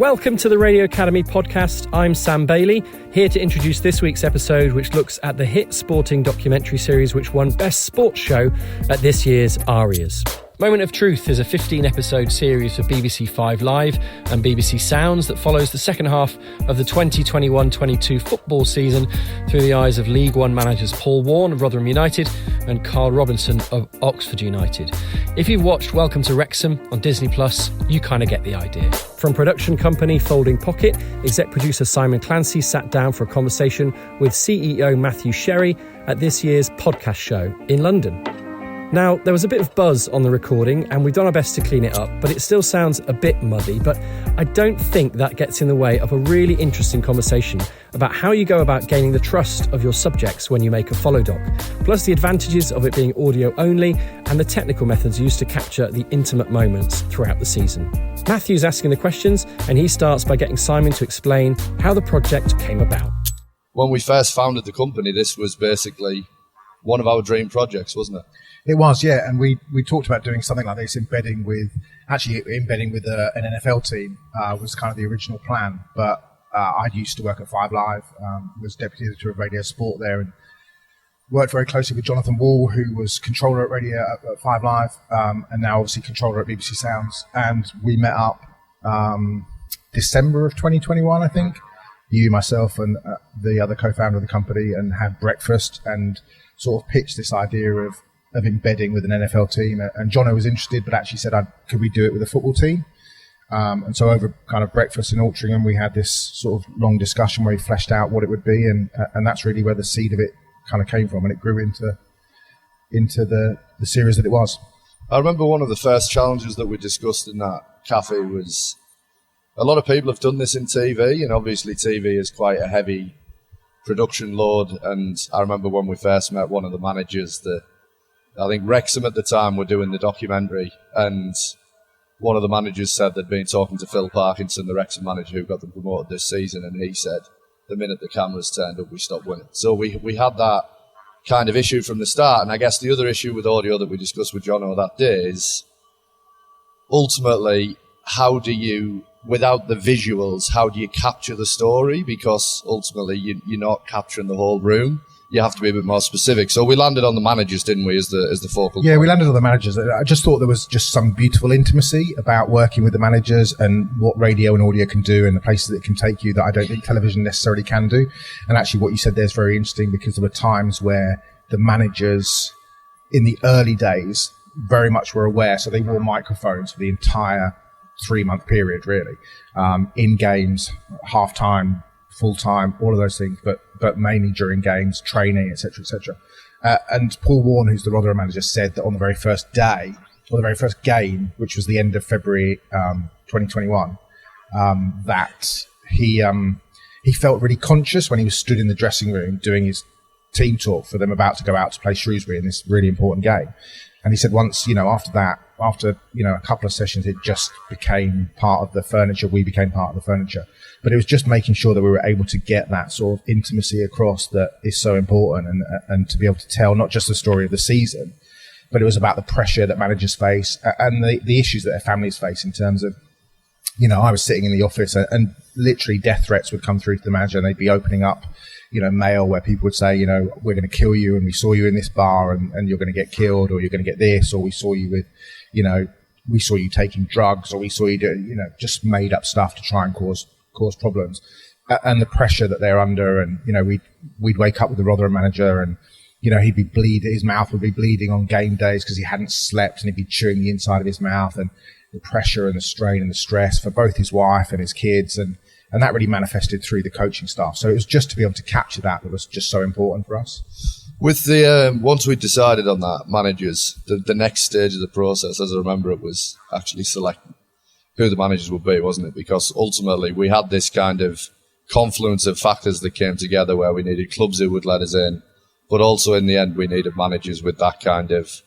Welcome to the Radio Academy podcast. I'm Sam Bailey, here to introduce this week's episode, which looks at the hit sporting documentary series which won Best Sports Show at this year's ARIAS. Moment of Truth is a 15-episode series for BBC 5 Live and BBC Sounds that follows the second half of the 2021-22 football season through the eyes of League One managers Paul Warne of Rotherham United and Karl Robinson of Oxford United. If you've watched Welcome to Wrexham on Disney+, you kind of get the idea. From production company Folding Pocket, exec producer Simon Clancy sat down for a conversation with CEO Matthew Sherry at this year's podcast show in London. Now, there was a bit of buzz on the recording and we've done our best to clean it up, but it still sounds a bit muddy. But I don't think that gets in the way of a really interesting conversation about how you go about gaining the trust of your subjects when you make a follow doc, plus the advantages of it being audio only and the technical methods used to capture the intimate moments throughout the season. Matthew's asking the questions and he starts by getting Simon to explain how the project came about. When we first founded the company, this was basically one of our dream projects, wasn't it? It was, yeah, and we talked about doing something like this, embedding with an NFL team was kind of the original plan. But I used to work at 5 Live, was deputy editor of Radio Sport there, and worked very closely with Jonathan Wall, who was controller at Radio at 5 Live, and now obviously controller at BBC Sounds. And we met up December of 2021, I think. You, myself, and the other co-founder of the company, and had breakfast and sort of pitched this idea of embedding with an NFL team. And Jono was interested, but actually said, could we do it with a football team? And so over kind of breakfast in Altrincham, we had this sort of long discussion where he fleshed out what it would be. And that's really where the seed of it kind of came from. And it grew into the series that it was. I remember one of the first challenges that we discussed in that cafe was a lot of people have done this in TV, and obviously TV is quite a heavy production load. And I remember when we first met one of the managers, I think Wrexham at the time were doing the documentary, and one of the managers said they'd been talking to Phil Parkinson, the Wrexham manager who got them promoted this season, and he said the minute the cameras turned up, we stopped winning. So we had that kind of issue from the start. And I guess the other issue with audio that we discussed with Jono that day is ultimately, how do you, without the visuals, how do you capture the story? Because ultimately you're not capturing the whole room. You have to be a bit more specific. So we landed on the managers, didn't we, as the focal point? Yeah, we landed on the managers. I just thought there was just some beautiful intimacy about working with the managers and what radio and audio can do and the places it can take you that I don't think television necessarily can do. And actually what you said there is very interesting, because there were times where the managers in the early days very much were aware. So they wore microphones for the entire 3-month period, really, in games, half-time, full-time, all of those things, but mainly during games, training, etc., etc. And Paul Warne, who's the Rotherham manager, said that on the very first day, or the very first game, which was the end of February 2021, that he felt really conscious when he was stood in the dressing room doing his team talk for them about to go out to play Shrewsbury in this really important game. And he said once, after a couple of sessions, it just became part of the furniture. We became part of the furniture. But it was just making sure that we were able to get that sort of intimacy across that is so important, and to be able to tell not just the story of the season, but it was about the pressure that managers face and the issues that their families face in terms of, I was sitting in the office and literally death threats would come through to the manager, and they'd be opening up, mail where people would say, we're going to kill you, and we saw you in this bar and you're going to get killed, or you're going to get this, or we saw you with, we saw you taking drugs, or we saw you doing, just made up stuff to try and cause problems, and the pressure that they're under. And we'd wake up with the Rotherham manager, and he'd be bleeding, his mouth would be bleeding on game days because he hadn't slept, and he'd be chewing the inside of his mouth, and the pressure and the strain and the stress for both his wife and his kids, and that really manifested through the coaching staff. So it was just to be able to capture that was just so important for us. With the once we decided on that, managers, the next stage of the process, as I remember, it was actually selecting who the managers would be, wasn't it? Because ultimately we had this kind of confluence of factors that came together where we needed clubs who would let us in, but also in the end we needed managers with that kind of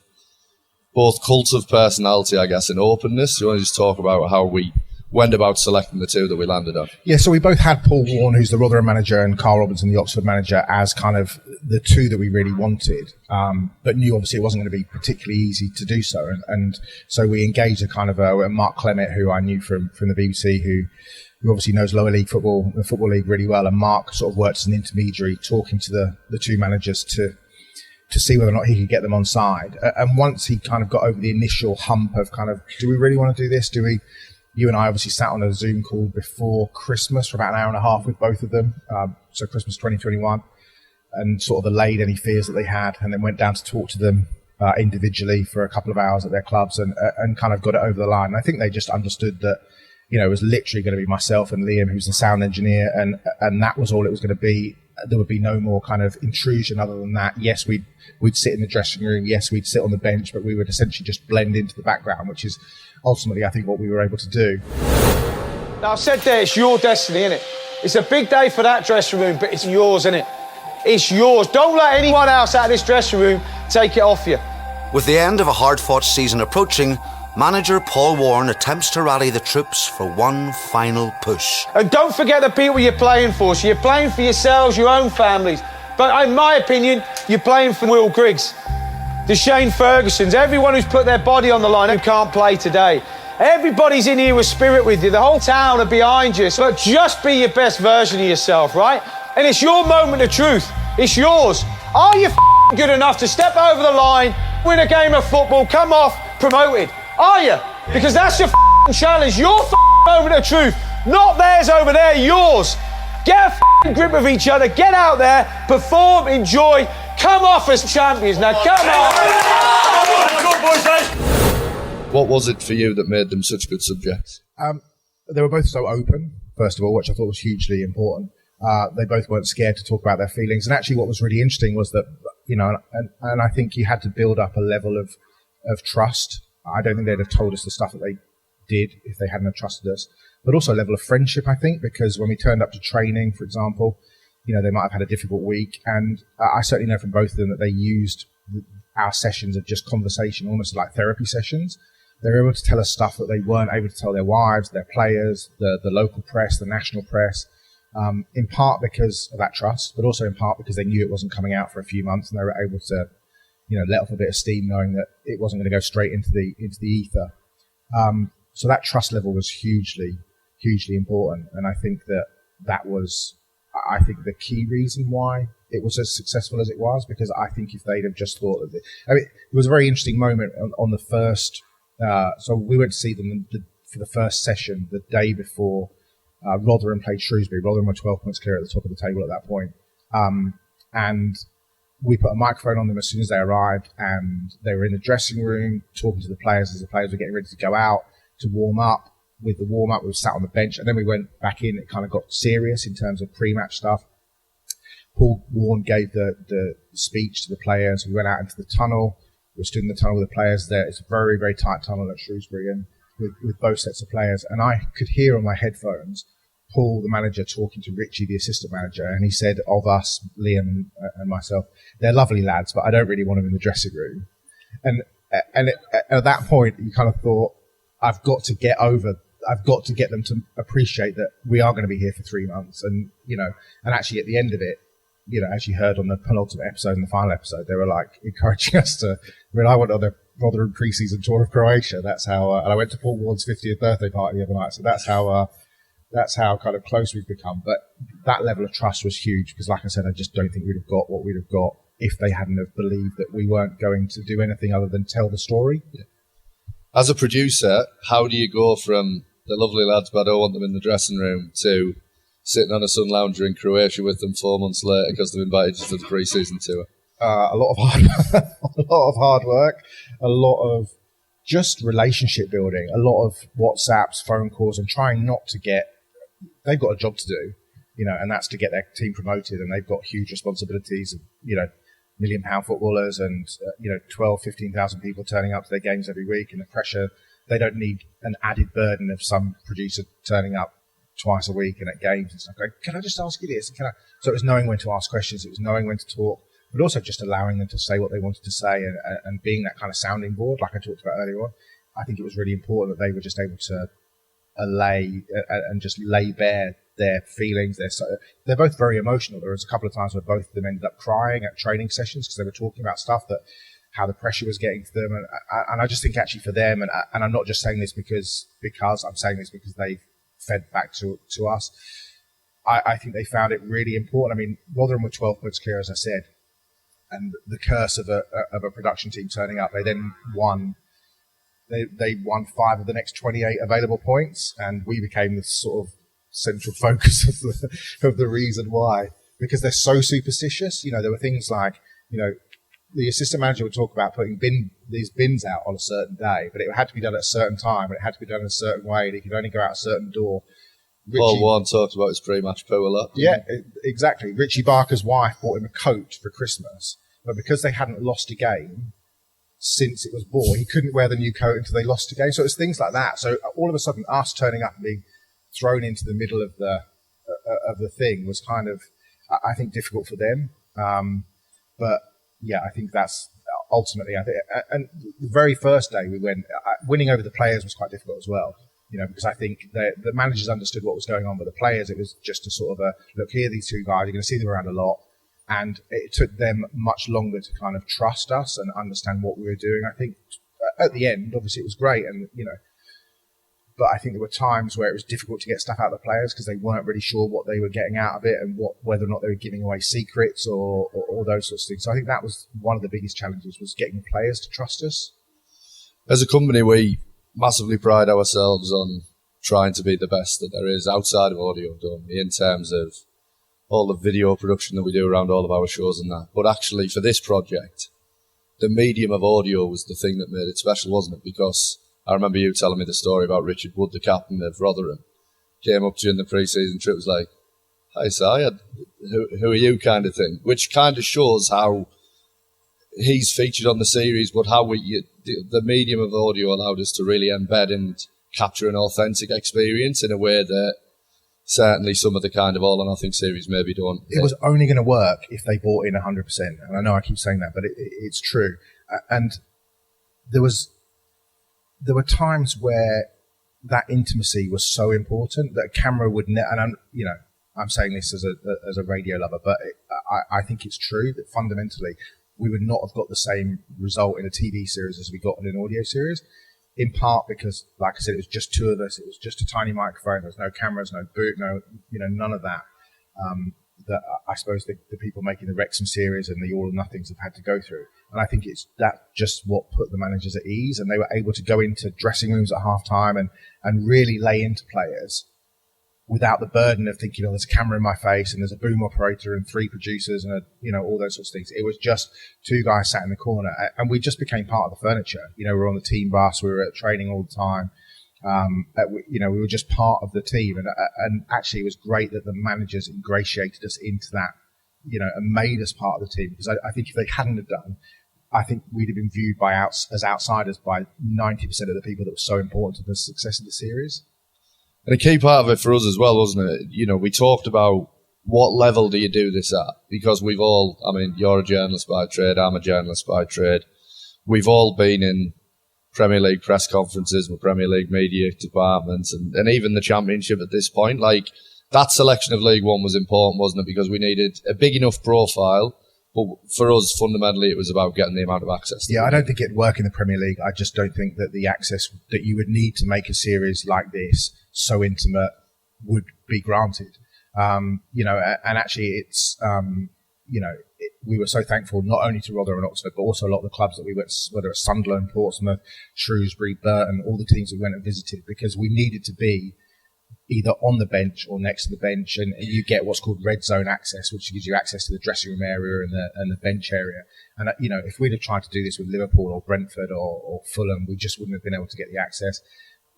both cult of personality, I guess, and openness. Do you want to just talk about how we went about selecting the two that we landed on? Yeah, so we both had Paul Warne, who's the Rotherham manager, and Karl Robinson, the Oxford manager, as kind of the two that we really wanted, but knew obviously it wasn't going to be particularly easy to do so. And so we engaged a kind of a Mark Clement, who I knew from the BBC, who obviously knows lower league football, the Football League really well. And Mark sort of worked as an intermediary, talking to the two managers to see whether or not he could get them on side. And once he kind of got over the initial hump of kind of, do we really want to do this? You and I obviously sat on a Zoom call before Christmas for about an hour and a half with both of them. So Christmas 2021, and sort of allayed any fears that they had, and then went down to talk to them individually for a couple of hours at their clubs and kind of got it over the line. And I think they just understood that, it was literally going to be myself and Liam, who's the sound engineer, and that was all it was going to be. There would be no more kind of intrusion other than that. Yes, we'd sit in the dressing room. Yes, we'd sit on the bench, but we would essentially just blend into the background, which is ultimately, I think, what we were able to do. Now, I've said there, it's your destiny, innit? It's a big day for that dressing room, but it's yours, innit? It's yours. Don't let anyone else out of this dressing room take it off you. With the end of a hard-fought season approaching, manager Paul Warne attempts to rally the troops for one final push. And don't forget the people you're playing for. So you're playing for yourselves, your own families. But in my opinion, you're playing for Will Griggs, the Shane Fergusons, everyone who's put their body on the line who can't play today. Everybody's in here with spirit with you. The whole town are behind you. So just be your best version of yourself, right? And it's your moment of truth. It's yours. Are you good enough to step over the line, win a game of football, come off promoted? Are you? Because that's your challenge. Your moment of truth. Not theirs over there, yours. Get a grip of each other. Get out there, perform, enjoy. Come off as champions. Now, come on. What was it for you that made them such good subjects? They were both so open, first of all, which I thought was hugely important. They both weren't scared to talk about their feelings. And actually what was really interesting was that, and I think you had to build up a level of trust. I don't think they'd have told us the stuff that they did if they hadn't have trusted us. But also a level of friendship, I think, because when we turned up to training, for example, they might have had a difficult week. And I certainly know from both of them that they used our sessions of just conversation, almost like therapy sessions. They were able to tell us stuff that they weren't able to tell their wives, their players, the local press, the national press, in part because of that trust, but also in part because they knew it wasn't coming out for a few months, and they were able to let off a bit of steam, knowing that it wasn't going to go straight into the ether. So that trust level was hugely, hugely important, and I think that was, the key reason why it was as successful as it was. Because I think if they'd have just thought of it, it was a very interesting moment on the first. So we went to see them for the first session the day before Rotherham played Shrewsbury. Rotherham were 12 points clear at the top of the table at that point, and we put a microphone on them as soon as they arrived, and they were in the dressing room talking to the players as the players were getting ready to go out to warm up. With the warm up, we were sat on the bench, and then we went back in. It kind of got serious in terms of pre-match stuff. Paul Warne gave the speech to the players. We went out into the tunnel. We stood in the tunnel with the players there. It's a very, very tight tunnel at Shrewsbury, and with both sets of players. And I could hear on my headphones Paul, the manager, talking to Richie, the assistant manager, and he said of us, Liam and myself, they're lovely lads, but I don't really want them in the dressing room. And at that point, you kind of thought, I've got to get them to appreciate that we are going to be here for 3 months. And, and actually at the end of it, as you heard on the penultimate episode and the final episode, they were like encouraging us to, I went on the Rotherham pre-season tour of Croatia. That's how, and I went to Paul Warne's 50th birthday party the other night. So that's how kind of close we've become. But that level of trust was huge because, like I said, I just don't think we'd have got what we'd have got if they hadn't have believed that we weren't going to do anything other than tell the story. Yeah. As a producer, how do you go from the lovely lads, but I don't want them in the dressing room, to sitting on a sun lounger in Croatia with them 4 months later because they've invited you to the pre-season tour? A lot of hard work, a lot of just relationship building, a lot of WhatsApps, phone calls, and trying not to get. They've got a job to do, and that's to get their team promoted, and they've got huge responsibilities of, £1 million footballers and 12, 15,000 people turning up to their games every week, and the pressure. They don't need an added burden of some producer turning up twice a week and at games and stuff. Going, can I just ask you this? So it was knowing when to ask questions. It was knowing when to talk, but also just allowing them to say what they wanted to say and being that kind of sounding board, like I talked about earlier on. I think it was really important that they were just able to allay and just lay bare their feelings. They're both very emotional. There was a couple of times where both of them ended up crying at training sessions because they were talking about stuff how the pressure was getting to them. And I just think actually for them, and I'm not just saying this because I'm saying this because they fed back to us. I think they found it really important. I mean, Rotherham were 12 points clear, as I said, and the curse of a production team turning up. They then won. They won 5 of the next 28 available points, and we became the sort of central focus of the reason why, because they're so superstitious. There were things like, the assistant manager would talk about putting these bins out on a certain day, but it had to be done at a certain time, and it had to be done in a certain way, and it could only go out a certain door. Paul Warne talked about his pre-match poo a lot. Yeah, exactly. Richie Barker's wife bought him a coat for Christmas, but because they hadn't lost a game since it was bought, he couldn't wear the new coat until they lost a game. So it's things like that. So all of a sudden, us turning up and being thrown into the middle of the thing was kind of, I think, difficult for them. But yeah, I think that's ultimately, and the very first day we went, winning over the players was quite difficult as well. Because I think the managers understood what was going on, but the players, it was just a sort of look, here are these two guys, you're going to see them around a lot. And it took them much longer to kind of trust us and understand what we were doing. I think at the end, obviously it was great, and but I think there were times where it was difficult to get stuff out of the players because they weren't really sure what they were getting out of it and whether or not they were giving away secrets or those sorts of things. So I think that was one of the biggest challenges, was getting the players to trust us. As a company, we massively pride ourselves on trying to be the best that there is outside of audio, don't we, in terms of all the video production that we do around all of our shows and that. But actually, for this project, the medium of audio was the thing that made it special, wasn't it? Because I remember you telling me the story about Richard Wood, the captain of Rotherham, came up to you in the pre-season trip, was like, "Hi, Si, who are you?" kind of thing, which kind of shows how he's featured on the series, but how the medium of audio allowed us to really embed and capture an authentic experience in a way that certainly some of the kind of All or Nothing series maybe don't. It was only going to work if they bought in 100%. And I know I keep saying that, but it's true. And there were times where that intimacy was so important that a camera would and I'm saying this as a radio lover, but I think it's true that fundamentally we would not have got the same result in a TV series as we got in an audio series. In part because, like I said, it was just two of us. It was just a tiny microphone. There was no cameras, no boot, none of that. That I suppose the people making the Wrexham series and the All or Nothings have had to go through. And I think it's that just what put the managers at ease, and they were able to go into dressing rooms at half time and really lay into players without the burden of thinking, there's a camera in my face and there's a boom operator and 3 producers and all those sorts of things. It was just 2 guys sat in the corner, and we just became part of the furniture. We were on the team bus, we were at training all the time. We were just part of the team, and actually it was great that the managers ingratiated us into that, and made us part of the team, because I think if they hadn't have done, I think we'd have been viewed as outsiders by 90% of the people that were so important to the success of the series. And a key part of it for us as well, wasn't it? We talked about what level do you do this at? Because we've all, you're a journalist by trade, I'm a journalist by trade. We've all been in Premier League press conferences with Premier League media departments and even the Championship at this point. Like, that selection of League One was important, wasn't it? Because we needed a big enough profile. But for us, fundamentally, it was about getting the amount of access. Yeah, I don't think it'd work in the Premier League. I just don't think that the access that you would need to make a series like this so intimate would be granted. And actually it's, we were so thankful not only to Rotherham and Oxford, but also a lot of the clubs that we went, whether it's Sunderland, Portsmouth, Shrewsbury, Burton, all the teams we went and visited, because we needed to be either on the bench or next to the bench, and you get what's called red zone access, which gives you access to the dressing room area and the bench area. And if we'd have tried to do this with Liverpool or Brentford or Fulham, we just wouldn't have been able to get the access.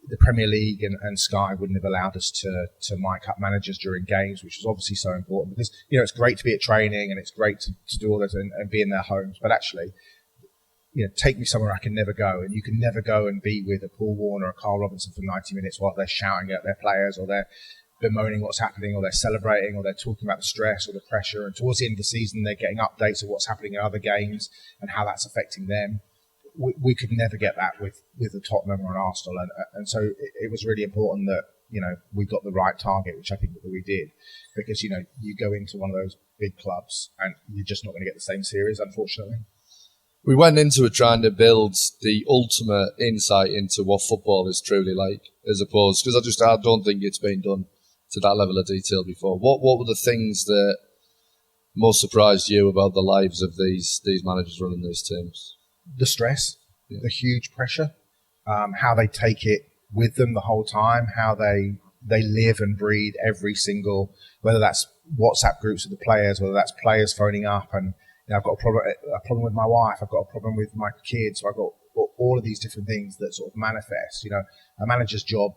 The Premier League and Sky wouldn't have allowed us to mic up managers during games, which was obviously so important, because it's great to be at training and it's great to do all this and be in their homes, but actually, take me somewhere I can never go, and you can never go and be with a Paul Warne or a Karl Robinson for 90 minutes while they're shouting at their players, or they're bemoaning what's happening, or they're celebrating, or they're talking about the stress or the pressure, and towards the end of the season they're getting updates of what's happening in other games and how that's affecting them. We could never get that with a Tottenham or an Arsenal, and so it was really important that we got the right target, which I think that we did, because you go into one of those big clubs and you're just not going to get the same series, unfortunately. We went into it trying to build the ultimate insight into what football is truly like, as opposed, because I don't think it's been done to that level of detail before. What were the things that most surprised you about the lives of these managers running these teams? The stress, the huge pressure, how they take it with them the whole time, how they live and breathe every single, whether that's WhatsApp groups with the players, whether that's players phoning up and I've got a problem with my wife, I've got a problem with my kids, so I've got all of these different things that sort of manifest. A manager's job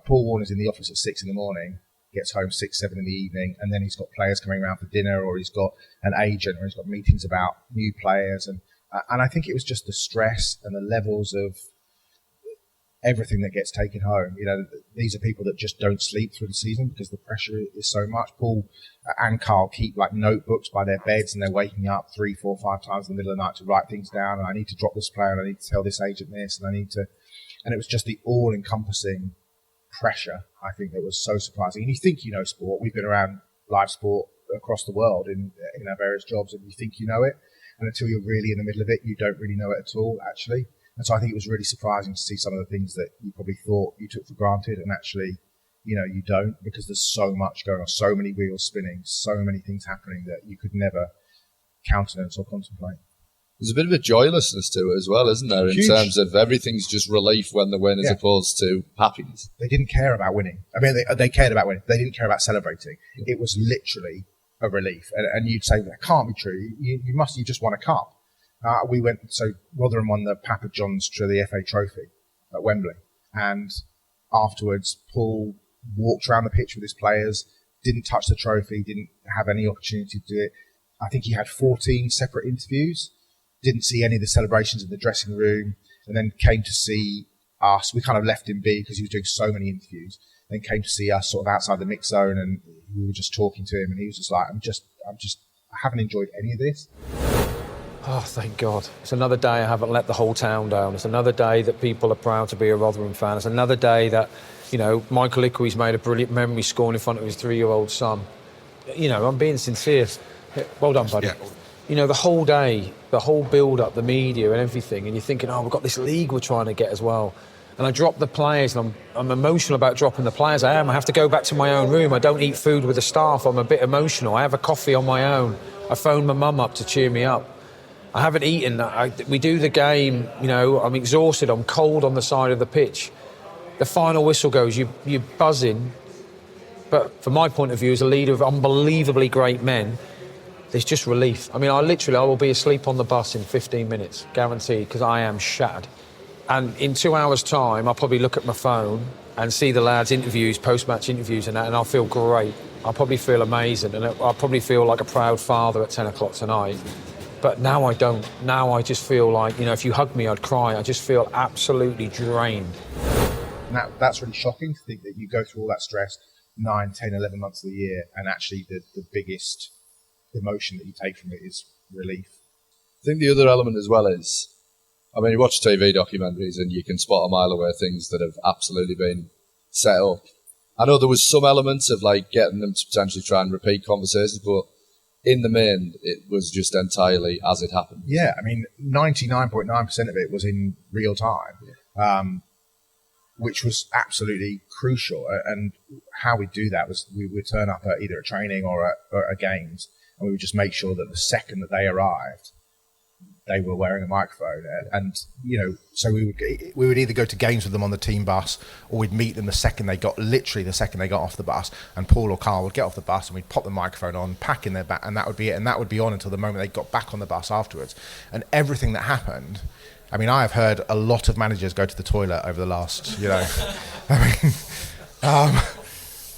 Paul Warne's in the office at 6 a.m, gets home 6, 7 in the evening, and then he's got players coming around for dinner, or he's got an agent, or he's got meetings about new players, and I think it was just the stress and the levels of everything that gets taken home. These are people that just don't sleep through the season because the pressure is so much. Paul and Karl keep like notebooks by their beds, and they're waking up 3, 4, 5 times in the middle of the night to write things down. And I need to drop this player, and I need to tell this agent this, and it was just the all-encompassing pressure, I think, that was so surprising. And you think you know sport. We've been around live sport across the world in our various jobs, and you think you know it, and until you're really in the middle of it, you don't really know it at all, actually. And so I think it was really surprising to see some of the things that you probably thought you took for granted, and actually, you don't, because there's so much going on, so many wheels spinning, so many things happening that you could never countenance or contemplate. There's a bit of a joylessness to it as well, isn't there? In terms of everything's just relief when they win, as opposed to happiness. They didn't care about winning. I mean, they cared about winning. They didn't care about celebrating. It was literally a relief. And you'd say, that can't be true. You just won a cup. Rotherham won the Papa John's to the FA Trophy at Wembley. And afterwards, Paul walked around the pitch with his players, didn't touch the trophy, didn't have any opportunity to do it. I think he had 14 separate interviews. Didn't see any of the celebrations in the dressing room, and then came to see us. We kind of left him be because he was doing so many interviews. Then came to see us sort of outside the mix zone, and we were just talking to him, and he was just like, I haven't enjoyed any of this. Oh, thank God. It's another day I haven't let the whole town down. It's another day that people are proud to be a Rotherham fan. It's another day that, Michael Ickwey's made a brilliant memory scoring in front of his 3-year-old son. I'm being sincere. Well done, buddy. Yeah. The whole day, the whole build-up, the media and everything, and you're thinking, we've got this league we're trying to get as well. And I drop the players, and I'm emotional about dropping the players. I have to go back to my own room. I don't eat food with the staff. I'm a bit emotional. I have a coffee on my own. I phone my mum up to cheer me up. I haven't eaten. We do the game, I'm exhausted. I'm cold on the side of the pitch. The final whistle goes, you're buzzing. But from my point of view, as a leader of unbelievably great men, there's just relief. I mean, I will be asleep on the bus in 15 minutes, guaranteed, because I am shattered. And in 2 hours' time, I'll probably look at my phone and see the lads' interviews, post-match interviews and that, and I'll feel great. I'll probably feel amazing, and I'll probably feel like a proud father at 10 o'clock tonight. But now I don't. Now I just feel like, if you hug me, I'd cry. I just feel absolutely drained. And that's really shocking to think that you go through all that stress 9, 10, 11 months of the year, and actually the biggest emotion that you take from it is relief. I think the other element as well is, you watch TV documentaries and you can spot a mile away things that have absolutely been set up. I know there was some elements of getting them to potentially try and repeat conversations, but in the main, it was just entirely as it happened. Yeah, 99.9% of it was in real time, which was absolutely crucial. And how we do that was we would turn up at either a training or at games, and we would just make sure that the second that they arrived, they were wearing a microphone. And so we would either go to games with them on the team bus, or we'd meet them the second they got off the bus, and Paul or Karl would get off the bus and we'd pop the microphone on, pack in their bag, and that would be it. And that would be on until the moment they got back on the bus afterwards. And everything that happened, I have heard a lot of managers go to the toilet over the last,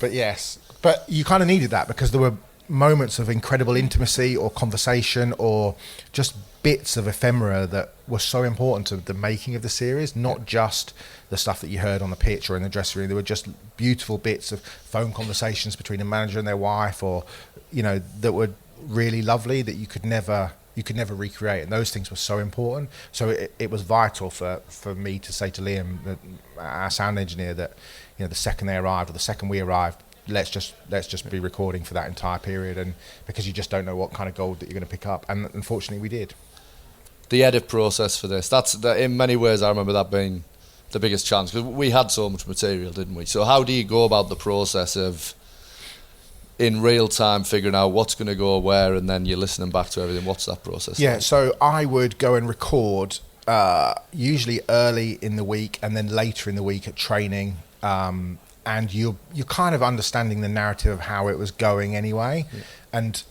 but yes. But you kind of needed that, because there were moments of incredible intimacy or conversation or just bits of ephemera that were so important to the making of the series, not just the stuff that you heard on the pitch or in the dressing room. There were just beautiful bits of phone conversations between a manager and their wife, or that were really lovely, that you could never you could never recreate, and those things were so important. So it was vital for me to say to Liam, our sound engineer, that the second they arrived or the second we arrived, let's just be recording for that entire period, and because you just don't know what kind of gold that you're going to pick up, and unfortunately we did. The edit process for this, that's in many ways I remember that being the biggest challenge, because we had so much material, didn't we? So how do you go about the process of in real time figuring out what's going to go where, and then you're listening back to everything? What's that process like? So I would go and record usually early in the week and then later in the week at training, and you're kind of understanding the narrative of how it was going anyway. And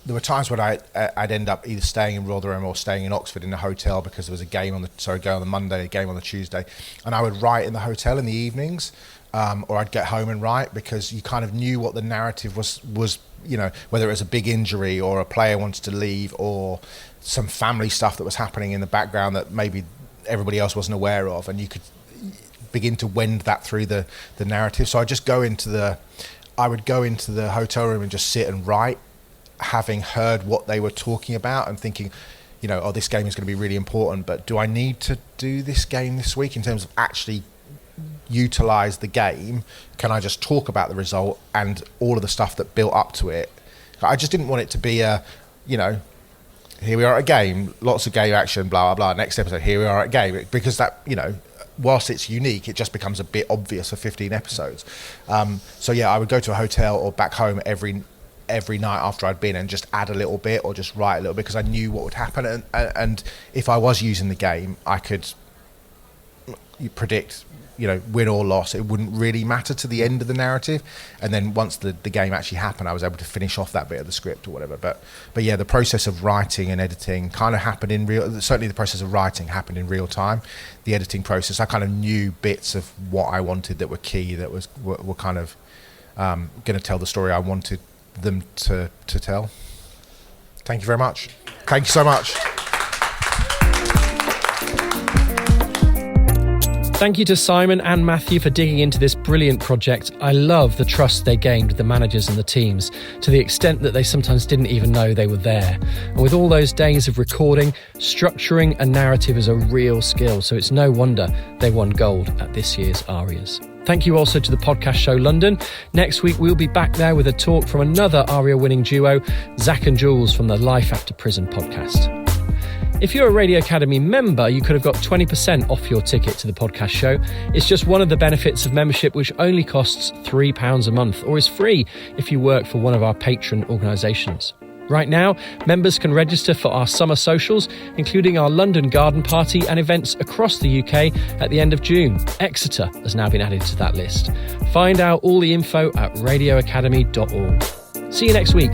there were times when I'd end up either staying in Rotherham or staying in Oxford in a hotel, because there was a game on the Monday, a game on the Tuesday, and I would write in the hotel in the evenings. Or I'd get home and write, because you kind of knew what the narrative was, whether it was a big injury or a player wanted to leave or some family stuff that was happening in the background that maybe everybody else wasn't aware of, and you could begin to wend that through the narrative. So I would go into the hotel room and just sit and write, having heard what they were talking about and thinking, this game is going to be really important, but do I need to do this game this week in terms of actually utilize the game? Can I just talk about the result and all of the stuff that built up to it? I just didn't want it to be here we are at a game, lots of game action, blah blah blah, next episode, here we are at a game, because that, whilst it's unique, it just becomes a bit obvious for 15 episodes. I would go to a hotel or back home every night after I'd been and just add a little bit or just write a little bit, because I knew what would happen, and if I was using the game, I could predict win or loss. It wouldn't really matter to the end of the narrative, and then once the game actually happened, I was able to finish off that bit of the script or whatever. But the process of writing and editing kind of happened certainly the process of writing happened in real time. The editing process, I kind of knew bits of what I wanted that were key, that were kind of going to tell the story I wanted them to tell. Thank you very much. Thank you so much. Thank you to Simon and Matthew for digging into this brilliant project. I love the trust they gained with the managers and the teams, to the extent that they sometimes didn't even know they were there. And with all those days of recording, structuring a narrative is a real skill, so it's no wonder they won gold at this year's ARIAS. Thank you also to the podcast show London. Next week, we'll be back there with a talk from another ARIA winning duo, Zach and Jules from the Life After Prison podcast. If you're a Radio Academy member, you could have got 20% off your ticket to the podcast show. It's just one of the benefits of membership, which only costs £3 a month, or is free if you work for one of our patron organisations. Right now, members can register for our summer socials, including our London garden party and events across the UK at the end of June. Exeter has now been added to that list. Find out all the info at radioacademy.org. See you next week.